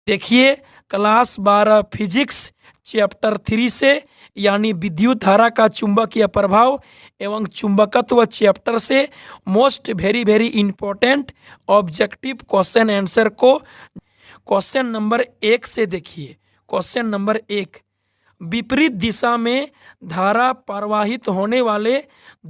देखिए class 12 physics chapter 3 से यानी विद्युत धारा का चुंबकीय प्रभाव एवं चुंबकत्व चैप्टर से most very very important objective question answer को क्वेश्चन नंबर 1 से देखिए। क्वेश्चन नंबर 1, विपरीत दिशा में धारा प्रवाहित होने वाले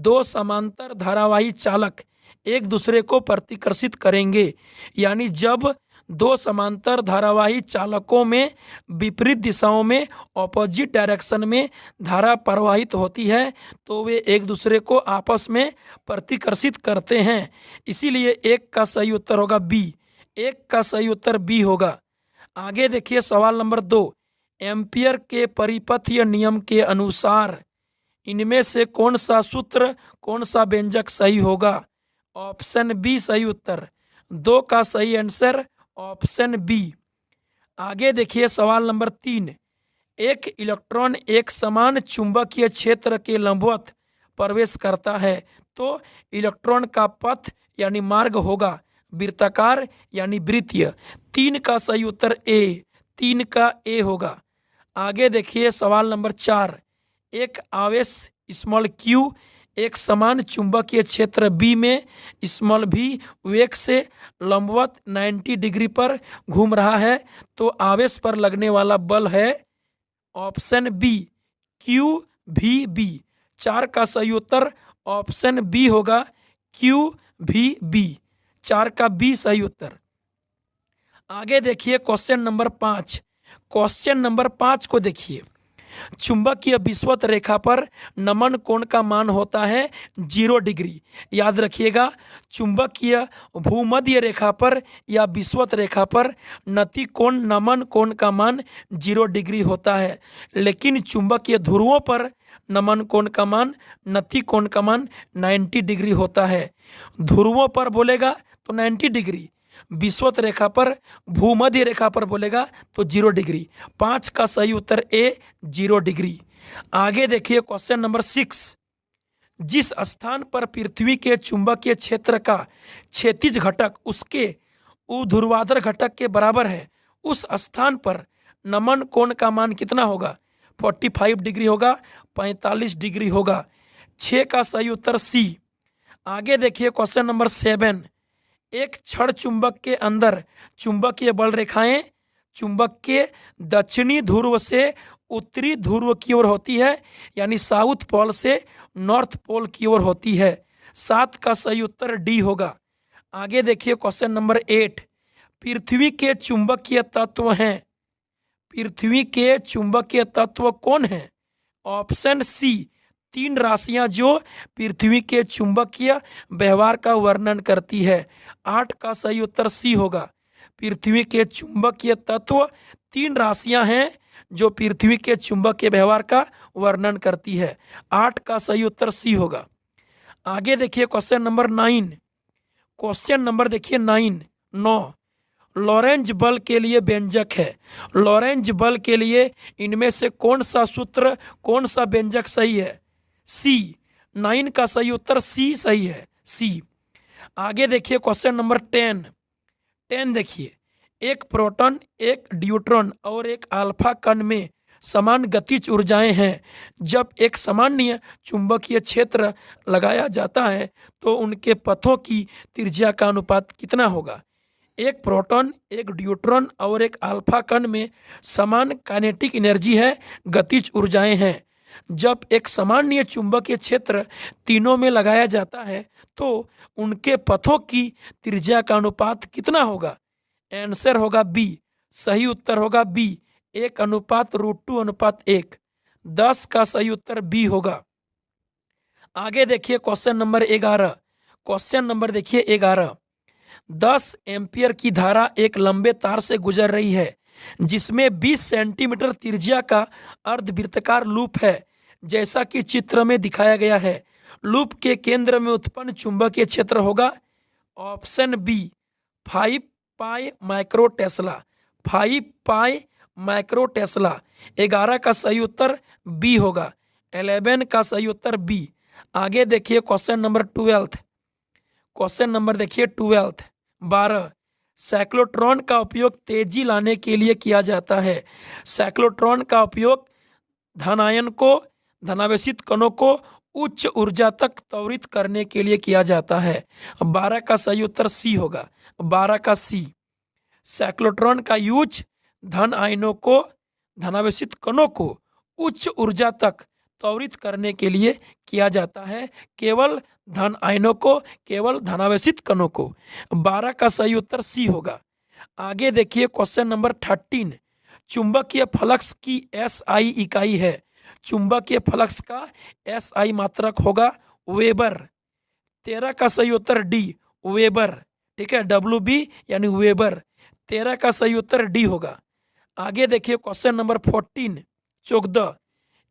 दो समांतर धारावाही चालक एक दूसरे को प्रतिकर्षित करेंगे। यानी जब दो समांतर धारावाही चालकों में विपरीत दिशाओं में ऑपोजिट डायरेक्शन में धारा प्रवाहित होती है तो वे एक दूसरे को आपस में प्रतिकर्षित करते हैं। इसीलिए एक का सही उत्तर होगा बी। एक का सही उत्तर बी होगा। आगे देखिए सवाल नंबर 2, एम्पियर के परिपथीय नियम के अनुसार इनमें से कौन सा सूत्र कौन सा व्यंजक सही होगा? ऑप्शन बी सही उत्तर। 2 का सही आंसर ऑप्शन बी। आगे देखिए सवाल नंबर 3, एक इलेक्ट्रॉन एक समान चुंबकीय क्षेत्र के लंबवत प्रवेश करता है तो इलेक्ट्रॉन का पथ यानी मार्ग होगा वृत्ताकार यानी वृत्तीय। 3 का सही उत्तर ए। 3 का ए होगा। आगे देखिए सवाल नंबर 4, एक आवेश स्मॉल क्यू एक समान चुंबकीय क्षेत्र बी में स्मॉल भी वेग से लंबवत 90 डिग्री पर घूम रहा है तो आवेश पर लगने वाला बल है ऑप्शन बी क्यू भी बी। 4 का सही उत्तर ऑप्शन बी होगा क्यू भी बी। 4 का बी सही उत्तर। आगे देखिए क्वेश्चन नंबर 5। क्वेश्चन नंबर 5 को देखिए। चुंबकीय विषुवत रेखा पर नमन कोण का मान होता है 0 डिग्री। याद रखिएगा चुंबकीय भूमध्य रेखा पर या विषुवत रेखा पर नति कोण नमन कोण का मान 0 डिग्री होता है, लेकिन चुंबकीय ध्रुवों पर नमन कोण का मान नति कोण का मान 90 डिग्री होता है। ध्रुवों पर बोलेगा तो 90 डिग्री, विषुवत रेखा पर भूमध्य रेखा पर बोलेगा तो 0 डिग्री। 5 का सही उत्तर ए 0 डिग्री। आगे देखिए क्वेश्चन नंबर 6, जिस स्थान पर पृथ्वी के चुंबकीय क्षेत्र का क्षैतिज घटक उसके ऊर्ध्वाधर घटक के बराबर है उस स्थान पर नमन कोण का मान कितना होगा? 45 डिग्री होगा, 45 डिग्री होगा। 6 का सही उत्तर सी। आगे देखिए क्वेश्चन नंबर 7, एक क्षण चुंबक के अंदर चुंबकीय बल रेखाएं चुंबक के दक्षिणी ध्रुव से उत्तरी ध्रुव की ओर होती है यानी साउथ पोल से नॉर्थ पोल की ओर होती है। 7 का सही उत्तर डी होगा। आगे देखिए क्वेश्चन नंबर 8, पृथ्वी के चुंबकीय तत्व हैं। पृथ्वी के चुंबकीय तत्व कौन है? ऑप्शन सी 3 राशियां जो पृथ्वी के चुंबकीय व्यवहार का वर्णन करती है। 8 का सही उत्तर सी होगा। पृथ्वी के चुंबकीय तत्व 3 राशियां हैं जो पृथ्वी के चुंबकीय व्यवहार का वर्णन करती है। 8 का सही उत्तर सी होगा। आगे देखिए क्वेश्चन नंबर 9। क्वेश्चन नंबर देखिए 9 लॉरेंज बल के लिए व्यंजक है। लॉरेंज बल के लिए इनमें से कौन सा सूत्र कौन सा व्यंजक सही है? सी। 9 का सही उत्तर सी सही है, सी। आगे देखिए क्वेश्चन नंबर 10 देखिए, एक प्रोटॉन एक ड्यूट्रॉन और एक अल्फा कण में समान गतिज ऊर्जाएं हैं। जब एक सामान्य चुंबकीय क्षेत्र लगाया जाता है तो उनके पथों की त्रिज्या का अनुपात कितना होगा? एक प्रोटॉन एक ड्यूट्रॉन और एक अल्फा कण में समान काइनेटिक एनर्जी है, गतिज ऊर्जाएं हैं। जब एक सामान्य चुंबकीय क्षेत्र तीनों में लगाया जाता है तो उनके पथों की त्रिज्या का अनुपात कितना होगा? आंसर होगा बी। सही उत्तर होगा बी 1:√2:1। 10 का सही उत्तर बी होगा। आगे देखिए क्वेश्चन नंबर 11। क्वेश्चन नंबर देखिए 11, 10 एम्पियर की धारा एक लंबे तार से गुजर रही है जिसमें 20 सेंटीमीटर त्रिज्या का अर्धवृत्ताकार लूप है जैसा कि चित्र में दिखाया गया है। लूप के केंद्र में उत्पन्न चुंबकीय क्षेत्र होगा ऑप्शन बी 5 पाई माइक्रो टेस्ला। 5 पाई माइक्रो टेस्ला। 11 का सही उत्तर बी होगा। 11 का सही उत्तर बी। आगे देखिए क्वेश्चन नंबर 12। क्वेश्चन नंबर देखिए 12, साइक्लोट्रॉन का उपयोग तेजी लाने के लिए किया जाता है। साइक्लोट्रॉन का उपयोग धनायन को, धनावेशित कणों को उच्च ऊर्जा तक त्वरित करने के लिए किया जाता है। 12 का सही उत्तर सी होगा, 12 का सी। साइक्लोट्रॉन का यूज धन आयनों को, धनावेशित कणों को उच्च ऊर्जा तक त्वरित करने के लिए किया जाता है, केवल धन आयनों को, केवल धनावेशित कणों को। 12 का सही उत्तर सी होगा। आगे देखिए क्वेश्चन नंबर 13। चुंबकीय फ्लक्स की एसआई इकाई है। चुंबकीय फ्लक्स का एसआई मात्रक होगा वेबर। 13 का सही उत्तर डी, वेबर। ठीक है, WB यानी वेबर। 13 का सही उत्तर डी होगा। आगे देखिए क्वेश्चन नंबर 14, 14।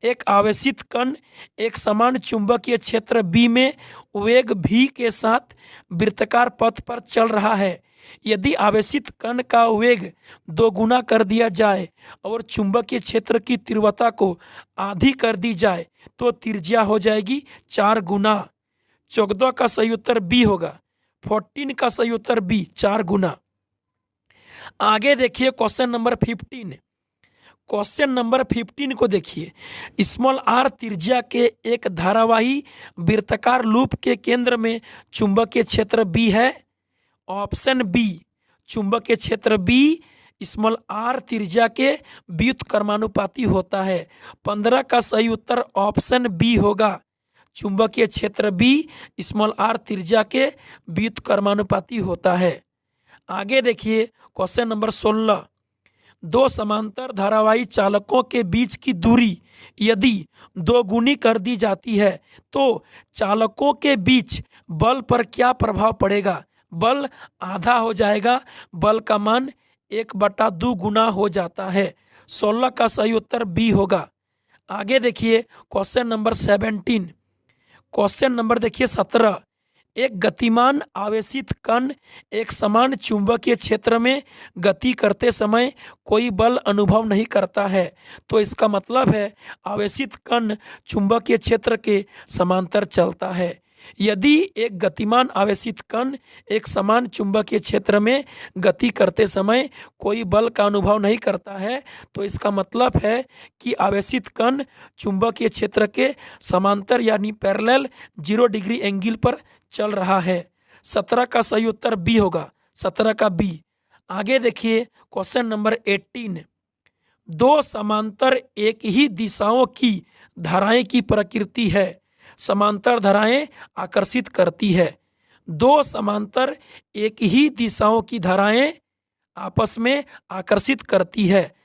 एक आवेशित कण एक समान चुंबकीय क्षेत्र B में वेग v के साथ वृत्ताकार पथ पर चल रहा है। यदि आवेशित कण का वेग 2 गुना कर दिया जाए और चुंबकीय क्षेत्र की तीव्रता को आधी कर दी जाए तो त्रिज्या हो जाएगी 4 गुना। 14 का सही उत्तर बी होगा। 14 का सही उत्तर बी, 4 गुना। आगे देखिए क्वेश्चन नंबर 15। क्वेश्चन नंबर 15 को देखिए। स्मॉल आर त्रिज्या के एक धारावाही वृत्ताकार लूप के केंद्र में चुंबकीय क्षेत्र बी है। ऑप्शन बी, चुंबकीय क्षेत्र बी स्मॉल आर त्रिज्या के व्युत्क्रमानुपाती होता है। 15 का सही उत्तर ऑप्शन बी होगा। चुंबकीय क्षेत्र बी स्मॉल आर त्रिज्या के व्युत्क्रमानुपाती होता है। आगे देखिए क्वेश्चन नंबर 16। 2 समांतर धारावाही चालकों के बीच की दूरी यदि 2 गुनी कर दी जाती है तो चालकों के बीच बल पर क्या प्रभाव पड़ेगा? बल आधा हो जाएगा, बल का मान 1/2 गुना हो जाता है। 16 का सही उत्तर बी होगा। आगे देखिए क्वेश्चन नंबर 17। क्वेश्चन नंबर देखिए 17। एक गतिमान आवेशित कण एक समान चुंबकीय क्षेत्र में गति करते समय कोई बल अनुभव नहीं करता है, तो इसका मतलब है आवेशित कण चुंबकीय क्षेत्र के समांतर चलता है। यदि एक गतिमान आवेशित कण एक समान चुंबकीय क्षेत्र में गति करते समय कोई बल का अनुभव नहीं करता है, तो इसका मतलब है कि आवेशित कण चुंबकीय क्षेत्र के समांतर यानी पैरेलल 0 डिग्री एंगल पर चल रहा है। 17 का सही उत्तर बी होगा, 17 का बी। आगे देखिए क्वेश्चन नंबर 18। 2 समांतर एक ही दिशाओं की धाराएं की प्रकृति है। समांतर धाराएं आकर्षित करती है। 2 समांतर एक ही दिशाओं की धाराएं आपस में आकर्षित करती है।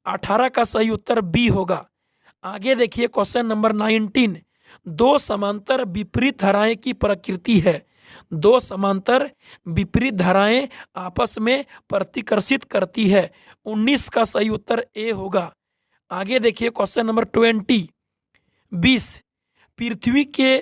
18 का सही उत्तर बी होगा। आगे देखिए क्वेश्चन नंबर 19। 2 समांतर विपरीत धाराएं की प्रकृति है। 2 समांतर विपरीत धाराएं आपस में प्रतिकर्षित करती है। 19 का सही उत्तर ए होगा। आगे देखिए क्वेश्चन नंबर 20। पृथ्वी के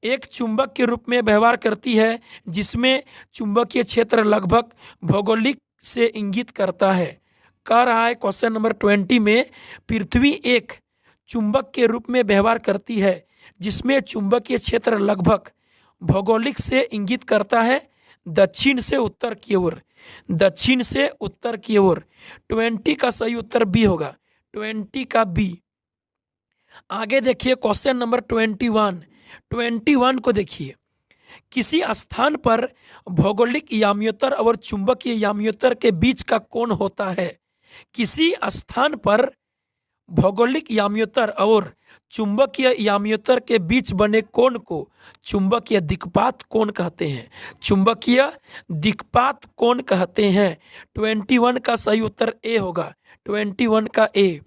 एक चुंबक के रूप में व्यवहार करती है जिसमें चुंबकीय क्षेत्र लगभग भौगोलिक से इंगित करता है। कह रहा है क्वेश्चन नंबर 20 में पृथ्वी एक चुंबक के रूप में व्यवहार करती है जिसमें चुंबकीय क्षेत्र लगभग भौगोलिक से इंगित करता है दक्षिण से उत्तर की ओर, दक्षिण से उत्तर की ओर। 20 का सही उत्तर बी होगा, 20 का बी। आगे देखिए क्वेश्चन नंबर 21 को देखिए। किसी स्थान पर भौगोलिक याम्योत्तर और चुंबकीय याम्योत्तर के बीच का कोण होता है। किसी स्थान पर भौगोलिक याम्योत्तर और चुंबकीय याम्योत्तर के बीच बने कोण को चुंबकीय दिक्पात कोण कहते हैं। चुंबकीय दिक्पात कोण कहते हैं। 21 का सही उत्तर ए होगा, 21 का ए।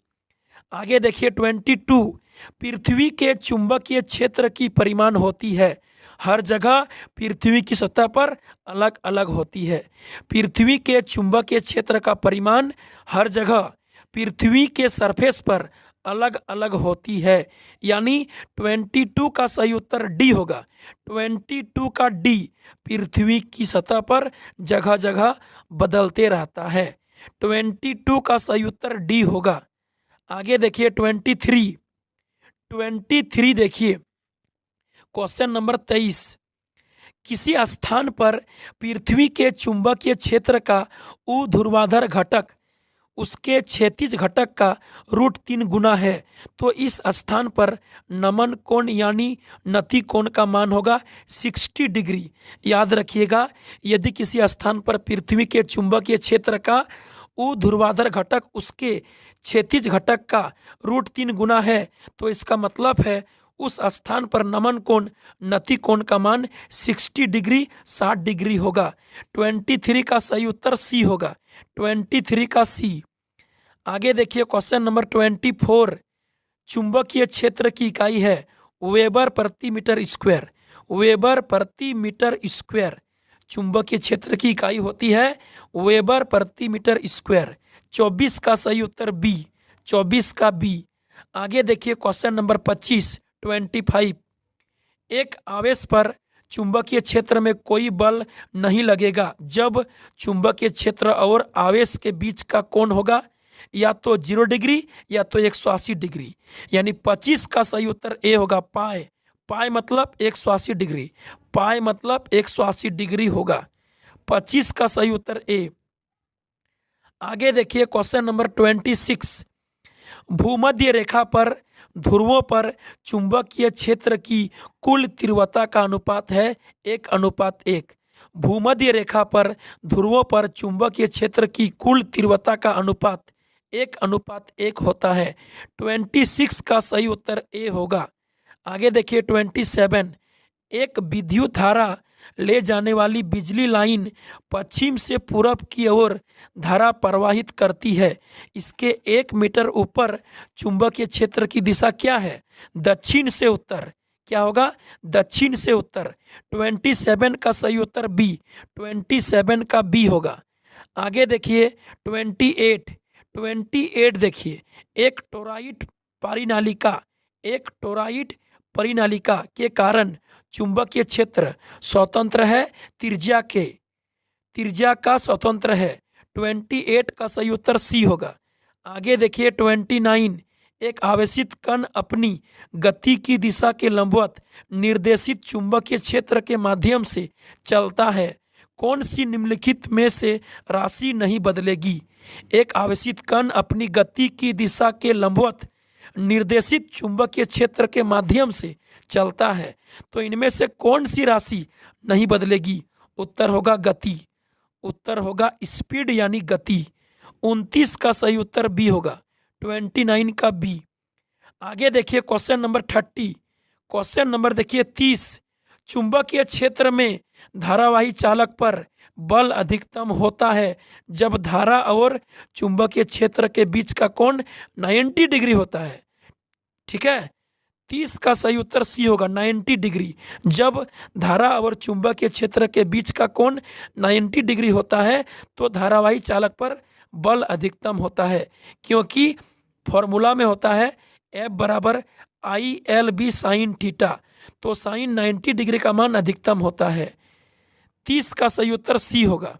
आगे देखिए 22। पृथ्वी के चुंबकीय क्षेत्र की परिमाण होती है। हर जगह पृथ्वी की सतह पर अलग अलग होती है। पृथ्वी के चुंबकीय क्षेत्र का परिमाण हर जगह पृथ्वी के सरफेस पर अलग अलग होती है। यानी 22 का सही उत्तर डी होगा, 22 का डी। पृथ्वी की सतह पर जगह जगह बदलते रहता है। 22 का सही उत्तर डी होगा। आगे देखिए 23 देखिए क्वेश्चन नंबर 23। किसी स्थान पर पृथ्वी के चुंबकीय क्षेत्र का ऊर्ध्वाधर घटक उसके क्षैतिज घटक का √3 गुना है, तो इस स्थान पर नमन कोण यानी नति कोण का मान होगा 60 डिग्री। याद रखिएगा, यदि किसी स्थान पर पृथ्वी के चुंबकीय क्षेत्र का ऊर्ध्वाधर घटक उसके क्षैतिज घटक का √3 गुना है, तो इसका मतलब है उस स्थान पर नमन कोण नति कोण का मान 60 डिग्री 60 डिग्री होगा। 23 का सही उत्तर सी होगा, 23 का सी। आगे देखिए क्वेश्चन नंबर 24। चुंबकीय क्षेत्र की इकाई है वेबर प्रति मीटर स्क्वायर। वेबर प्रति मीटर स्क्वायर चुंबकीय क्षेत्र की इकाई होती है वेबर प्रति मीटर स्क्वायर। 24 का सही उत्तर बी, 24 का बी। आगे देखिए क्वेश्चन नंबर 25। एक आवेश पर चुंबकीय क्षेत्र में कोई बल नहीं लगेगा जब चुंबकीय क्षेत्र और आवेश के बीच का कोण होगा या तो 0 डिग्री या तो 180 डिग्री। यानी 25 का सही उत्तर ए होगा, पाए। पाए मतलब 180 डिग्री, पाए मतलब 180 डिग्री होगा। 25 का सही उत्तर ए। आगे देखिए क्वेश्चन नंबर 26। भूमध्य रेखा पर ध्रुवों पर चुंबकीय क्षेत्र की कुल तीव्रता का अनुपात है 1:1। भूमध्य रेखा पर ध्रुवों पर चुंबकीय क्षेत्र की कुल तीव्रता का अनुपात 1:1 होता है। 26 का सही उत्तर ए होगा। आगे देखिए 27। एक विद्युत धारा ले जाने वाली बिजली लाइन पश्चिम से पूरब की ओर धारा प्रवाहित करती है। इसके 1 मीटर ऊपर चुंबकीय क्षेत्र की दिशा क्या है? दक्षिण से उत्तर। क्या होगा? दक्षिण से उत्तर। 27 का सही उत्तर बी, 27 का बी होगा। आगे देखिए 28 देखिए, एक टोरॉइड परिनालिका के कारण चुंबकीय क्षेत्र स्वतंत्र है, त्रिज्या का स्वतंत्र है। 28 का सही उत्तर सी होगा। आगे देखिए 29। एक आवेशित कण अपनी गति की दिशा के लंबवत निर्देशित चुंबकीय क्षेत्र के माध्यम से चलता है। कौन सी निम्नलिखित में से राशि नहीं बदलेगी? एक आवेशित कण अपनी गति की दिशा के लंबवत निर्देशित चुंबकीय क्षेत्र के माध्यम से चलता है, तो इनमें से कौन सी राशि नहीं बदलेगी? उत्तर होगा गति, उत्तर होगा स्पीड यानी गति। 29 का सही उत्तर बी होगा, 29 का बी। आगे देखिए क्वेश्चन नंबर 30। क्वेश्चन नंबर देखिए 30। चुंबकीय क्षेत्र में धारावाही चालक पर बल अधिकतम होता है जब धारा और चुंबकीय क्षेत्र के बीच का कोण 90 डिग्री होता है। ठीक है, 30 का सही उत्तर सी होगा, 90 डिग्री। जब धारा और चुंबकीय क्षेत्र के बीच का कोण 90 डिग्री होता है तो धारावाही चालक पर बल अधिकतम होता है, क्योंकि फॉर्मूला में होता है F बराबर ILB साइन थीटा, तो साइन 90 डिग्री का मान अधिकतम होता है। 30 का सही उत्तर सी होगा।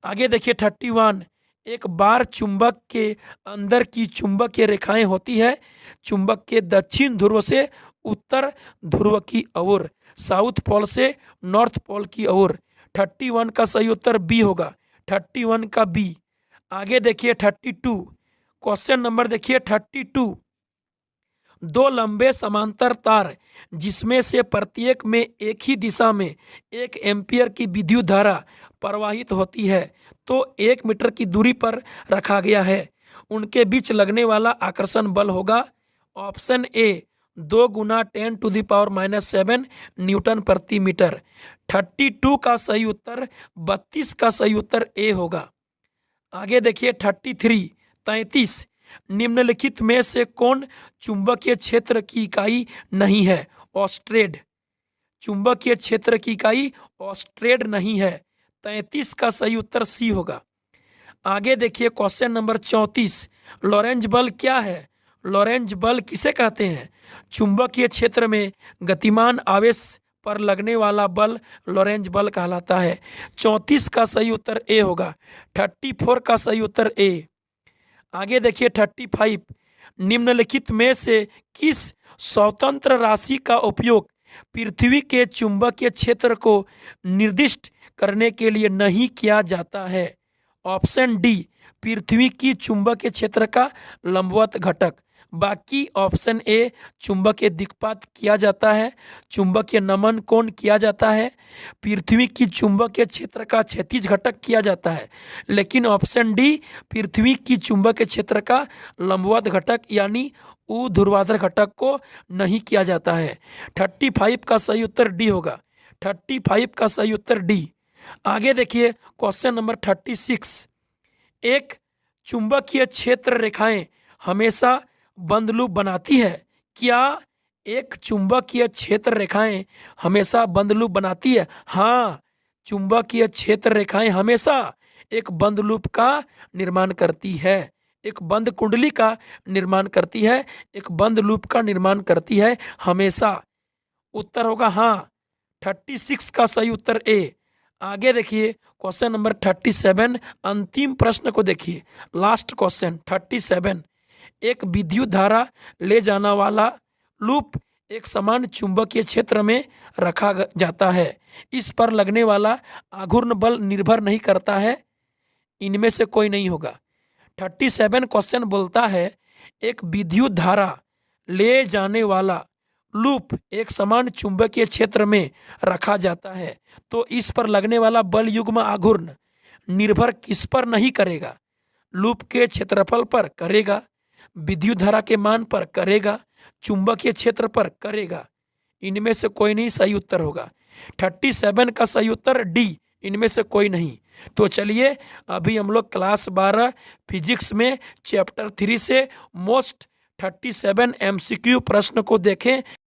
आगे देखिए 31। एक बार चुंबक के अंदर की चुंबकीय रेखाएं होती है चुंबक के दक्षिण ध्रुव से उत्तर ध्रुव की ओर, साउथ पोल से नॉर्थ पोल की ओर। 31 का सही उत्तर बी होगा, 31 का बी। आगे देखिए 32। क्वेश्चन नंबर देखिए 32। दो लंबे समांतर तार जिसमें से प्रत्येक में एक ही दिशा में 1 एम्पियर की विद्युत धारा प्रवाहित होती है, तो 1 मीटर की दूरी पर रखा गया है। उनके बीच लगने वाला आकर्षण बल होगा ऑप्शन ए 2 गुना 10⁻⁻7 न्यूटन प्रति मीटर। 32 का सही उत्तर 32 का सही उत्तर ए होगा। आगे देखिए 33। निम्नलिखित में से कौन चुंबकीय क्षेत्र की इकाई नहीं है? ऑस्ट्रेड। चुंबकीय क्षेत्र की इकाई ऑस्ट्रेड नहीं है। 33 का सही उत्तर सी होगा। आगे देखिए क्वेश्चन नंबर 34। लॉरेंज बल क्या है? लॉरेंज बल किसे कहते हैं? चुंबकीय क्षेत्र में गतिमान आवेश पर लगने वाला बल लॉरेंज बल कहलाता है। 34 का सही उत्तर ए होगा। 34 का सही उत्तर ए। आगे देखिए 35। निम्नलिखित में से किस स्वतंत्र राशि का उपयोग पृथ्वी के चुंबकीय क्षेत्र को निर्दिष्ट करने के लिए नहीं किया जाता है। ऑप्शन डी, पृथ्वी की चुंबकीय क्षेत्र का लंबवत घटक। बाकी ऑप्शन ए, चुंबकीय दिक्पात किया जाता है, चुंबकीय नमन कोण किया जाता है, पृथ्वी की चुंबकीय क्षेत्र का क्षैतिज घटक किया जाता है। लेकिन ऑप्शन डी, पृथ्वी की चुंबकीय क्षेत्र का लंबवत घटक यानी ऊर्ध्वाधर घटक को नहीं किया जाता है। 35 का सही उत्तर डी होगा। 35 का सही उत्तर डी। आगे देखिए क्वेश्चन नंबर 36। एक चुंबकीय क्षेत्र रेखाएं हमेशा बंद लूप बनाती है। क्या एक चुंबकीय क्षेत्र रेखाएं हमेशा बंद लूप बनाती है? हाँ, चुंबकीय क्षेत्र रेखाएं हमेशा एक बंद लूप का निर्माण करती है, एक बंद कुंडली का निर्माण करती है, एक बंद लूप का निर्माण करती है हमेशा। उत्तर होगा हाँ, 36 का सही उत्तर ए। आगे देखिए क्वेश्चन नंबर 37, अंतिम प्रश्न को देखिए, लास्ट क्वेश्चन 37। एक विद्युत धारा ले जाना वाला लूप एक समान चुंबकीय क्षेत्र में रखा जाता है। इस पर लगने वाला आघूर्ण बल निर्भर नहीं करता है, इनमें से कोई नहीं होगा। 37 क्वेश्चन बोलता है एक विद्युत धारा ले जाने वाला लूप एक समान चुंबकीय क्षेत्र में रखा जाता है, तो इस पर लगने वाला बल युग्म आघूर्ण निर्भर किस पर नहीं करेगा? लूप के क्षेत्रफल पर करेगा, विद्युत धारा के मान पर करेगा, चुंबकीय क्षेत्र पर करेगा। इनमें से कोई नहीं सही उत्तर होगा। 37 का सही उत्तर डी, इनमें से कोई नहीं। तो चलिए अभी हम लोग क्लास 12 फिजिक्स में चैप्टर 3 से मोस्ट 37 MCQ प्रश्न को देखें।